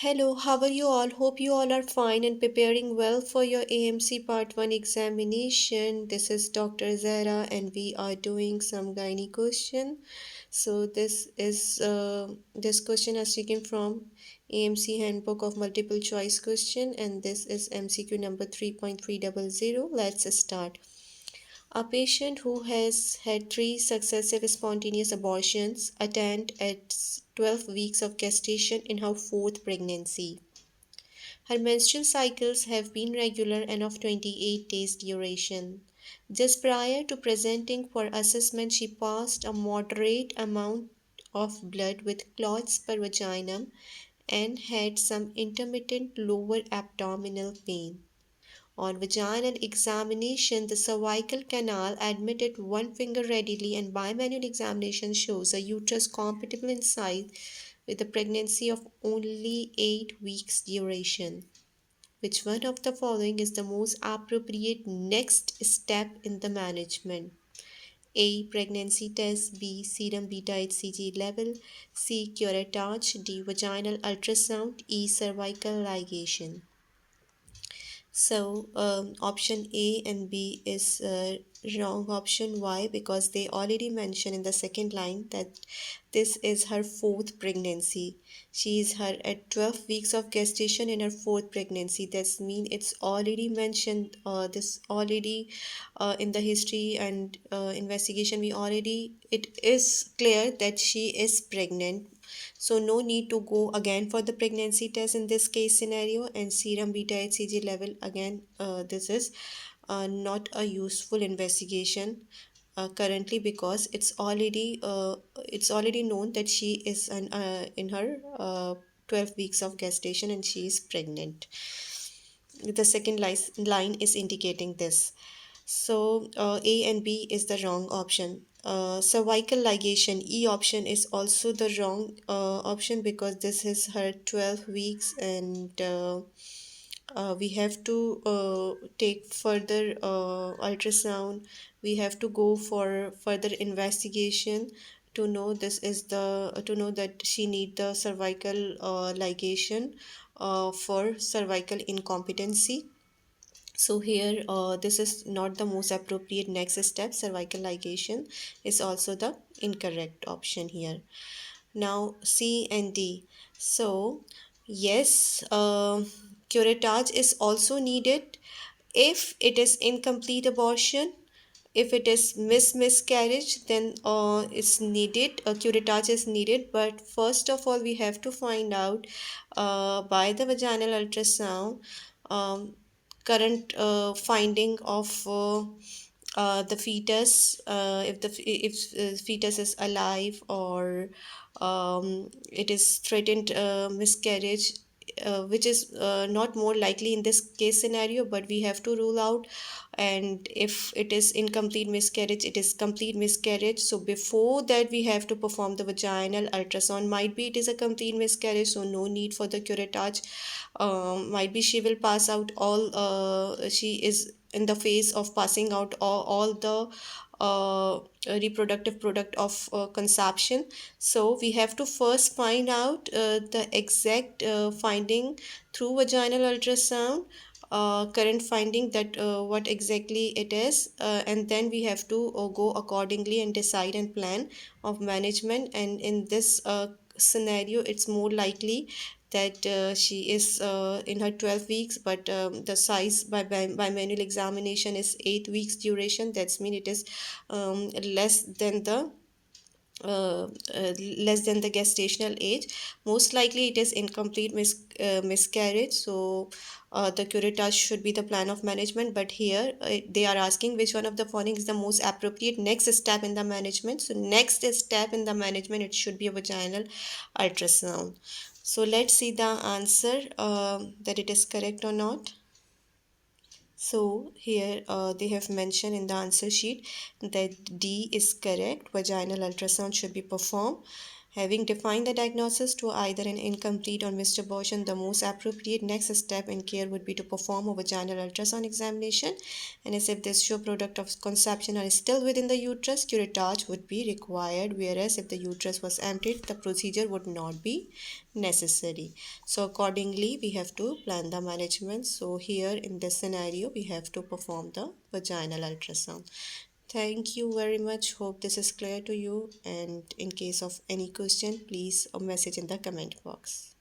Hello, how are you all? Hope you all are fine and preparing well for your AMC Part 1 examination. This is Dr. Zara and we are doing some gynae question. So this question is taken from AMC Handbook of Multiple Choice Question and this is MCQ number 3.300. Let's start. A patient who has had three successive spontaneous abortions attend at 12 weeks of gestation in her fourth pregnancy. Her menstrual cycles have been regular and of 28 days duration. Just prior to presenting for assessment, she passed a moderate amount of blood with clots per vaginum and had some intermittent lower abdominal pain. On vaginal examination, the cervical canal admitted one finger readily, and bimanual examination shows a uterus compatible in size with a pregnancy of only 8 weeks duration. Which one of the following is the most appropriate next step in the management? A. Pregnancy test. B. Serum beta HCG level. C. Curettage. D. Vaginal ultrasound. E. Cervical ligation. So option A and B is wrong option. Why? Because they already mentioned in the second line that this is her fourth pregnancy. She is her at 12 weeks of gestation in her fourth pregnancy. That's mean it's already mentioned. This already in the history and investigation. We already it is clear that she is pregnant, so no need to go again for the pregnancy test in this case scenario. And serum beta hcg level, again this is not a useful investigation currently, because it's already known that she is in her 12 weeks of gestation and she is pregnant. The second line is indicating this. So A and B is the wrong option. Cervical ligation, E option, is also the wrong option, because this is her 12 weeks and we have to take further ultrasound. We have to go for further investigation to know to know that she need the cervical ligation for cervical incompetency. So here, this is not the most appropriate next step. Cervical ligation is also the incorrect option here. Now C and D. So yes, curettage is also needed if it is incomplete abortion. If it is miscarriage, then it's needed, a curettage is needed. But first of all, we have to find out by the vaginal ultrasound um, current finding of the fetus, if fetus is alive, or it is threatened miscarriage, which is not more likely in this case scenario, but we have to rule out. And if it is incomplete miscarriage, it is complete miscarriage. So before that, we have to perform the vaginal ultrasound. Might be it is a complete miscarriage, so no need for the curettage. Might be she will pass out all, she is in the phase of passing out all the reproductive product of conception. So we have to first find out the exact finding through vaginal ultrasound, current finding, that what exactly it is, and then we have to go accordingly and decide and plan of management. And in this scenario, it's more likely that she is in her 12 weeks, but the size by manual examination is 8 weeks duration. That's mean it is less than the less than the gestational age. Most likely it is incomplete miscarriage. So the curettage should be the plan of management. But here they are asking which one of the following is the most appropriate next step in the management. So next step in the management, it should be a vaginal ultrasound. So let's see the answer, that it is correct or not. So here they have mentioned in the answer sheet that D is correct. Vaginal ultrasound should be performed. Having defined the diagnosis to either an incomplete or missed abortion, the most appropriate next step in care would be to perform a vaginal ultrasound examination. And as if this show product of conception are still within the uterus, curettage would be required, whereas if the uterus was emptied, the procedure would not be necessary. So accordingly, we have to plan the management. So here in this scenario, we have to perform the vaginal ultrasound. Thank you very much. Hope this is clear to you. And in case of any question, please message in the comment box.